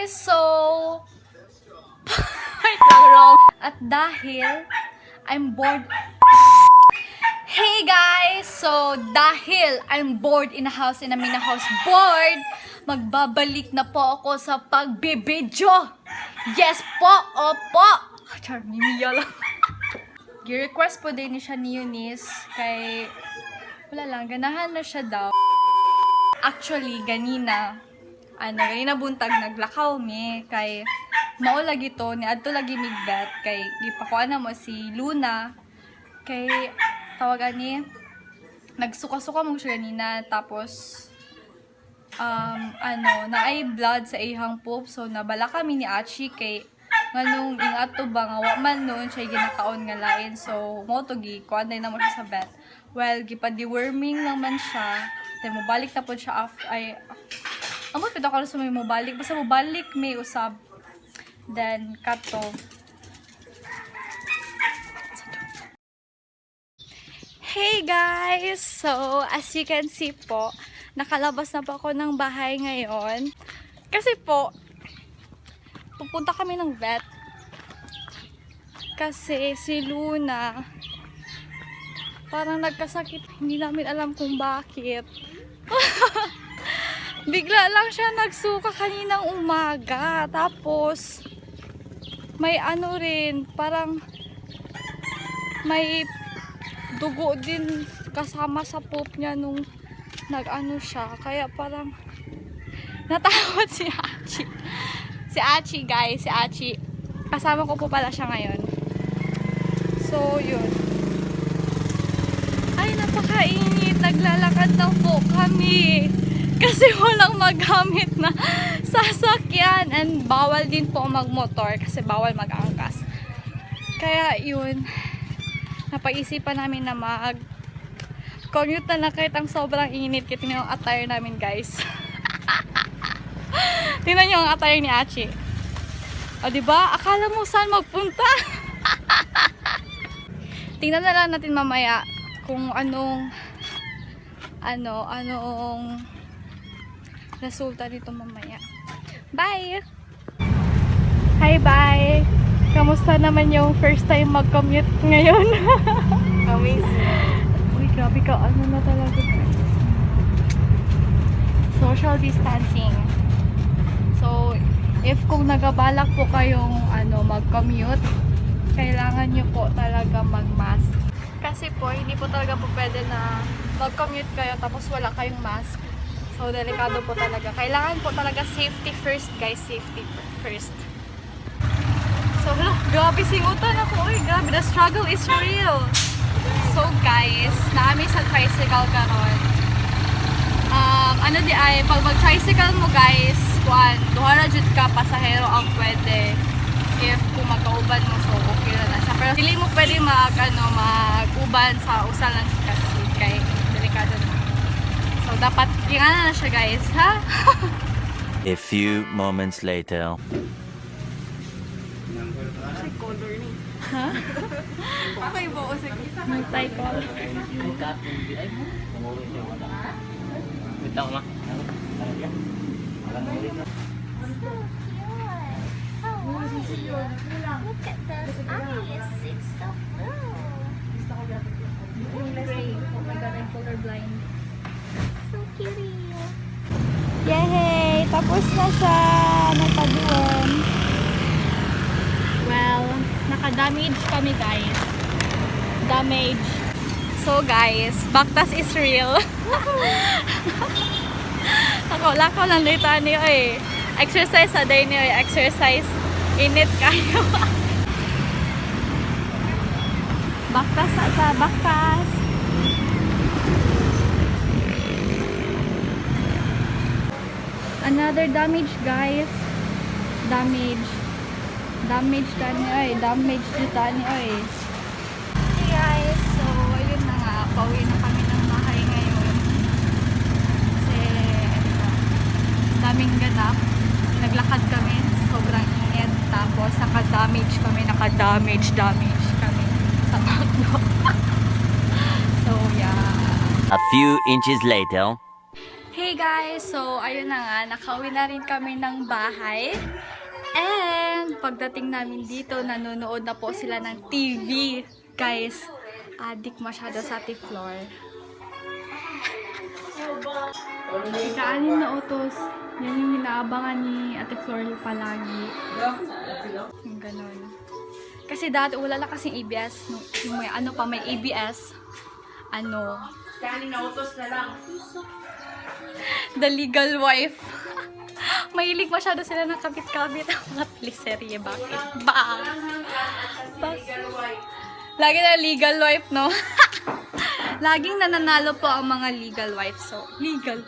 guys! So, wait lang, wrong. At dahil I'm bored. Hey guys! So, dahil I'm bored in a house, bored, magbabalik na po ako sa pagbibidyo. Yes po! Opo! Char, mimiya lang. Gi-request po din siya ni Eunice kay wala lang, ganahan na siya daw. Actually, ganina buntag naglakaw mi kay mao lagi to ni adto lagi migbet kay gipakuan na mo si Luna kay tawagan ni nagsuka-suka mo siya ganina tapos naay blood sa ihang poop so nabala kami ni Achi kay nganong ingat to ba nga wa man noon siya ginakaon nga lain so mo to gi kuan na mo siya sa vet well gipadi-worming lang man siya then mobalik na po siya amot pito ko sa may mobalik basta mobalik may usab then kato hey guys so as you can see po nakalabas na po ako ng bahay ngayon kasi po pupunta kami ng vet kasi si Luna parang nagkasakit hindi namin alam kung bakit bigla lang siya nagsuka kaninang umaga tapos may rin parang may dugo din kasama sa poop niya nung siya kaya parang natakot si Achi guys, si Achi. Kasama ko po pala siya ngayon. So, yun. Ay, napakainit. Naglalakad lang po kami. Kasi walang magamit na sasakyan. And bawal din po magmotor kasi bawal mag-angkas. Kaya, yun. Napag-isipan namin na commute na kahit ang sobrang init. Kaya tingnan yung attire namin guys. Tingnan nyo ang attire ni Achi. O, diba? Akala mo saan magpunta? Tingnan na lang natin mamaya kung anong resulta nito mamaya. Bye! Hi, bye! Kamusta naman yung first time mag-commute ngayon? Amazing. Uy, grabe ka. Ano na talaga? Social distancing. So, if kung nagabalak po kayong mag-commute, kailangan nyo po talaga mag-mask. Kasi po, hindi po talaga po pwede na mag-commute kayo tapos wala kayong mask. So, delikado po talaga. Kailangan po talaga safety first, guys. Safety first. So, grabe singutan ako. Uy, grabe. The struggle is real. So, guys, naami sa tricycle karon. Pag mag-tricycle mo, guys, duha na jud ka pasahero ang pwede if kung magkauban mo so okay na siya pero dili mo pwede mag-uban sa usa lang kasi kay delikado na so dapat ingana na siya guys ha. A few moments later. Kasi color ni. Ha? Okay ba o sige? Multi-color. Bitaw ma. Look at those eyes. It's so blue. Gray. Oh my god, I'm colorblind. So cute. Yay! Tapos na siya. Nagpaduan. Well, naka-damage kami guys. Damage. So guys, Bactas is real. Lakaw lang dito niyo eh. Exercise sa day niyo eh. Exercise. Init kayo. Bactas sa Bactas. Another damage guys. Damage tani oy. Damage tani oy. Hey guys, so ayun na nga. Pauwi na kami ng bahay ngayon. Kasi daming ganap. Naglakad kami. Sobrang init. Tapos naka-damage kami sa McDo. So yeah. A few inches later. Hey Hey guys! So, ayun na nga, nakauwi na rin kami ng bahay. And, pagdating namin dito, nanonood na po sila ng TV. Guys, adik masyado sa Ate Flor. Ikaanin na utos. Yan yung inaabangan ni Ate Flor palagi. Yung ganun. Kasi dati, wala lang kasing ABS. No, yung may, ano pa, may ABS. Ano? Kanin na utos na lang. The Legal Wife. Mahilig masyado sila ng kabit-kabit ang mga teleserye. Bakit? Lagi na legal wife, no? Laging nananalo po ang mga legal wife. So, legal.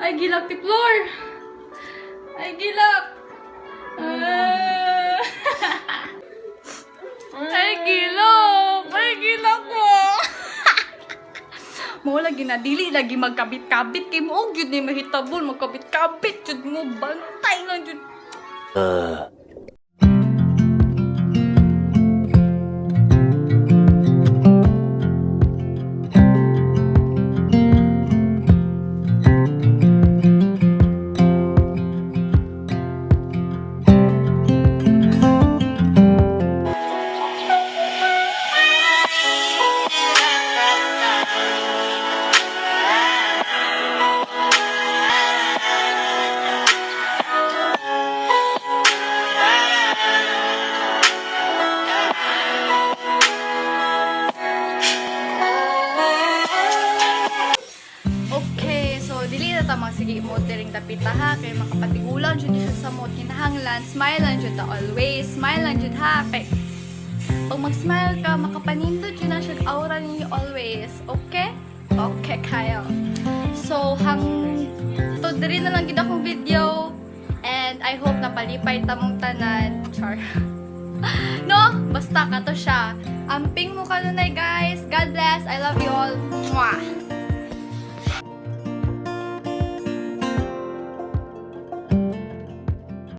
Ay, gilak, Tiplor! Ay, gilak! Ay, gilak! Ay, gilak ko! Mo lagi na dili lagi magkabit-kabit kay mo gyud ni mahitabol magkabit-kabit jud mo bantay lang jud. Okay, so dili na ta magsige mo diring dapita ha kay makapatigulan jud siya sa mo kinahanglan. Smile lang jud ta always. Smile lang jud ha kay pag mag-smile ka makapanindot jud na siya aura ninyo always. Okay? Okay kayo. So hang to diri na lang gid akong video and I hope napalipay tamong tanan. Char. No, basta kato siya. Amping mo kanunay guys. God bless. I love you all. Mwah.